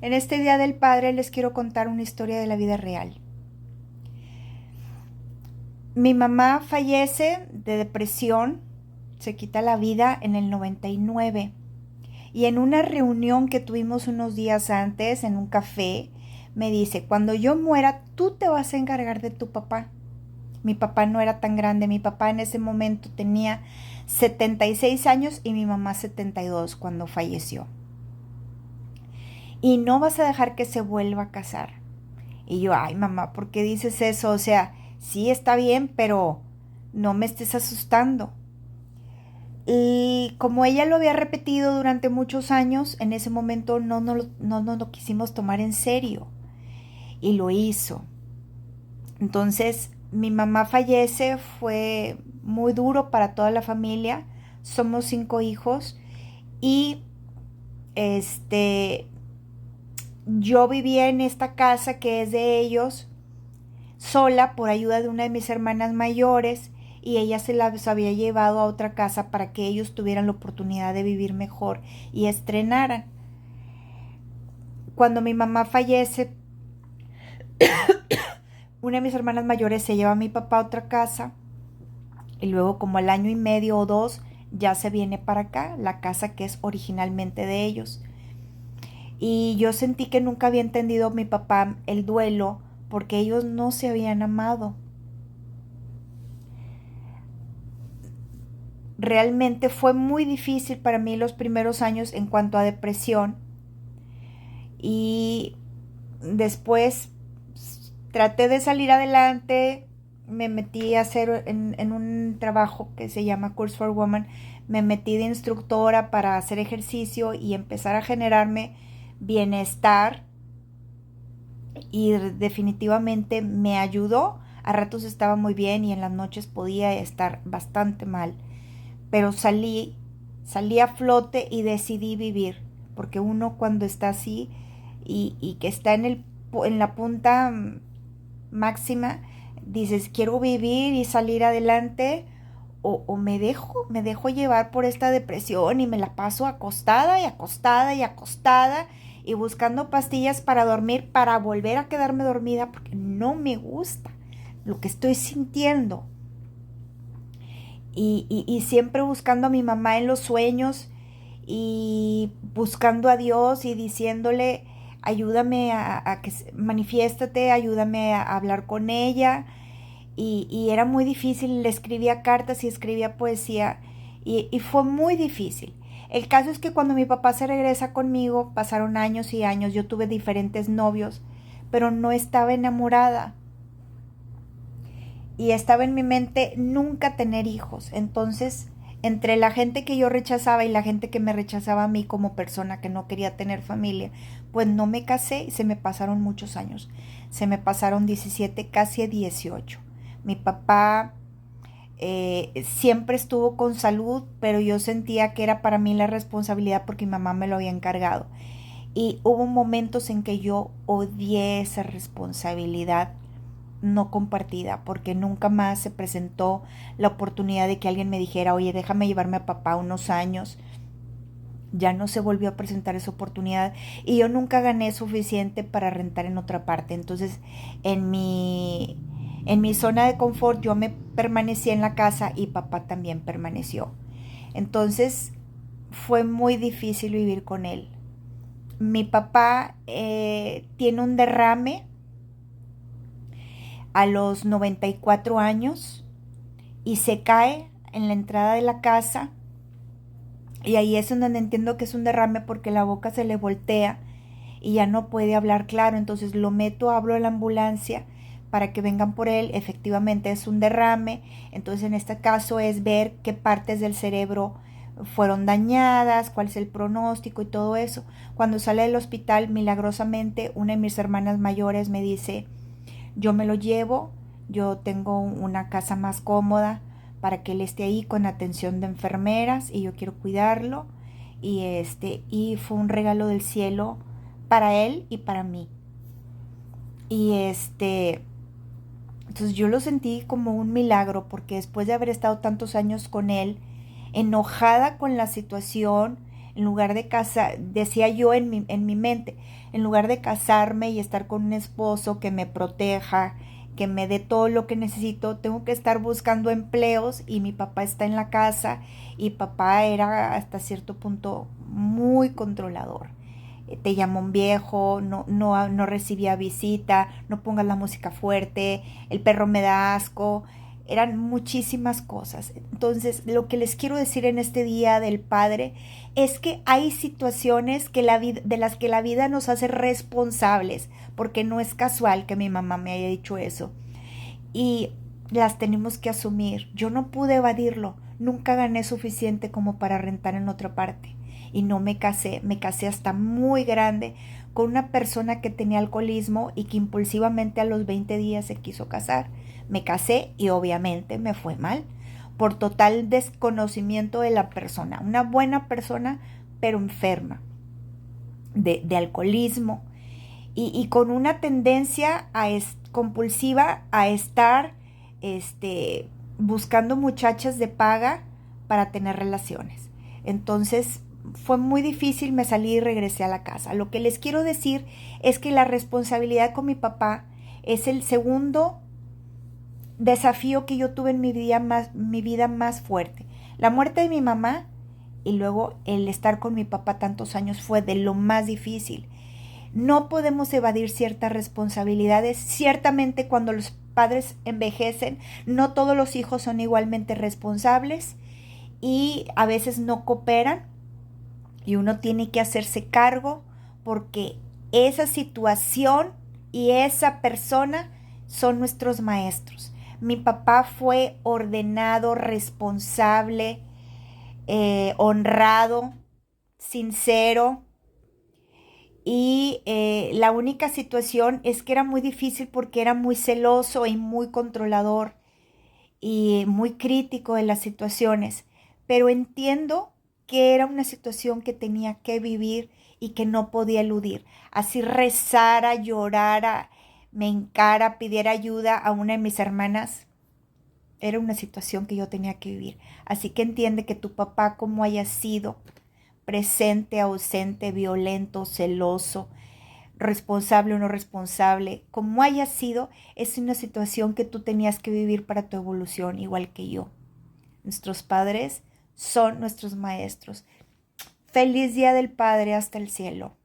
En este Día del Padre les quiero contar una historia de la vida real. Mi mamá fallece de depresión, se quita la vida en el 99. Y en una reunión que tuvimos unos días antes, en un café, me dice, cuando yo muera, tú te vas a encargar de tu papá. Mi papá no era tan grande, mi papá en ese momento tenía 76 años y mi mamá 72 cuando falleció. Y no vas a dejar que se vuelva a casar. Y yo, ay mamá, ¿por qué dices eso? O sea, sí está bien, pero no me estés asustando. Y como ella lo había repetido durante muchos años, en ese momento no lo quisimos tomar en serio. Y lo hizo. Entonces, mi mamá fallece, fue muy duro para toda la familia. Somos 5 hijos. Y este, yo vivía en esta casa que es de ellos, sola por ayuda de una de mis hermanas mayores, y ella se las había llevado a otra casa para que ellos tuvieran la oportunidad de vivir mejor y estrenaran. Cuando mi mamá fallece, una de mis hermanas mayores se lleva a mi papá a otra casa y luego como al año y medio o 2 ya se viene para acá, la casa que es originalmente de ellos. Y yo sentí que nunca había entendido mi papá el duelo porque ellos no se habían amado. Realmente fue muy difícil para mí los primeros años en cuanto a depresión y después traté de salir adelante, me metí a hacer en un trabajo que se llama Course for Women, me metí de instructora para hacer ejercicio y empezar a generarme bienestar y definitivamente me ayudó. A ratos estaba muy bien y en las noches podía estar bastante mal, pero salí a flote y decidí vivir, porque uno cuando está así y que está en la punta máxima, dices, quiero vivir y salir adelante, o me dejo llevar por esta depresión y me la paso acostada y acostada y acostada y buscando pastillas para dormir, para volver a quedarme dormida, porque no me gusta lo que estoy sintiendo. Y siempre buscando a mi mamá en los sueños y buscando a Dios y diciéndole, ayúdame a que manifiéstate, ayúdame a hablar con ella. Y era muy difícil, le escribía cartas y escribía poesía y fue muy difícil. El caso es que cuando mi papá se regresa conmigo, pasaron años y años, yo tuve diferentes novios, pero no estaba enamorada y estaba en mi mente nunca tener hijos. Entonces, entre la gente que yo rechazaba y la gente que me rechazaba a mí como persona que no quería tener familia, pues no me casé y se me pasaron muchos años. Se me pasaron 17, casi 18. Mi papá siempre estuvo con salud, pero yo sentía que era para mí la responsabilidad porque mi mamá me lo había encargado. Y hubo momentos en que yo odié esa responsabilidad no compartida, porque nunca más se presentó la oportunidad de que alguien me dijera, oye, déjame llevarme a papá unos años. Ya no se volvió a presentar esa oportunidad y yo nunca gané suficiente para rentar en otra parte. Entonces, en mi, en mi zona de confort yo me permanecí en la casa y papá también permaneció. Entonces, fue muy difícil vivir con él. Mi papá tiene un derrame a los 94 años y se cae en la entrada de la casa y ahí es en donde entiendo que es un derrame porque la boca se le voltea y ya no puede hablar claro. Entonces lo meto, hablo a la ambulancia para que vengan por él. Efectivamente es un derrame. Entonces en este caso es ver qué partes del cerebro fueron dañadas, cuál es el pronóstico y todo eso. Cuando sale del hospital, milagrosamente una de mis hermanas mayores me dice, yo me lo llevo, yo tengo una casa más cómoda para que él esté ahí con atención de enfermeras y yo quiero cuidarlo y fue un regalo del cielo para él y para mí. Y entonces yo lo sentí como un milagro porque después de haber estado tantos años con él, enojada con la situación, En lugar de casar, decía yo en mi mente, en lugar de casarme y estar con un esposo que me proteja, que me dé todo lo que necesito, tengo que estar buscando empleos y mi papá está en la casa y papá era hasta cierto punto muy controlador. Te llama un viejo, no recibía visita, no pongas la música fuerte, el perro me da asco, eran muchísimas cosas. Entonces, lo que les quiero decir en este Día del Padre es que hay situaciones que de las que la vida nos hace responsables, porque no es casual que mi mamá me haya dicho eso. Y las tenemos que asumir. Yo no pude evadirlo, nunca gané suficiente como para rentar en otra parte. Y no me casé hasta muy grande con una persona que tenía alcoholismo y que impulsivamente a los 20 días se quiso casar. Me casé y obviamente me fue mal por total desconocimiento de la persona. Una buena persona, pero enferma de alcoholismo y con una tendencia compulsiva a estar buscando muchachas de paga para tener relaciones. Entonces fue muy difícil, me salí y regresé a la casa. Lo que les quiero decir es que la responsabilidad con mi papá es el segundo desafío que yo tuve en mi vida más fuerte. La muerte de mi mamá y luego el estar con mi papá tantos años fue de lo más difícil. No podemos evadir ciertas responsabilidades. Ciertamente cuando los padres envejecen, no todos los hijos son igualmente responsables y a veces no cooperan y uno tiene que hacerse cargo porque esa situación y esa persona son nuestros maestros. Mi papá fue ordenado, responsable, honrado, sincero, y la única situación es que era muy difícil porque era muy celoso y muy controlador y muy crítico de las situaciones, pero entiendo que era una situación que tenía que vivir y que no podía eludir. Así rezara, llorara, me encara, pidiera ayuda a una de mis hermanas, era una situación que yo tenía que vivir. Así que entiende que tu papá, como haya sido, presente, ausente, violento, celoso, responsable o no responsable, como haya sido, es una situación que tú tenías que vivir para tu evolución, igual que yo. Nuestros padres son nuestros maestros. Feliz Día del Padre hasta el cielo.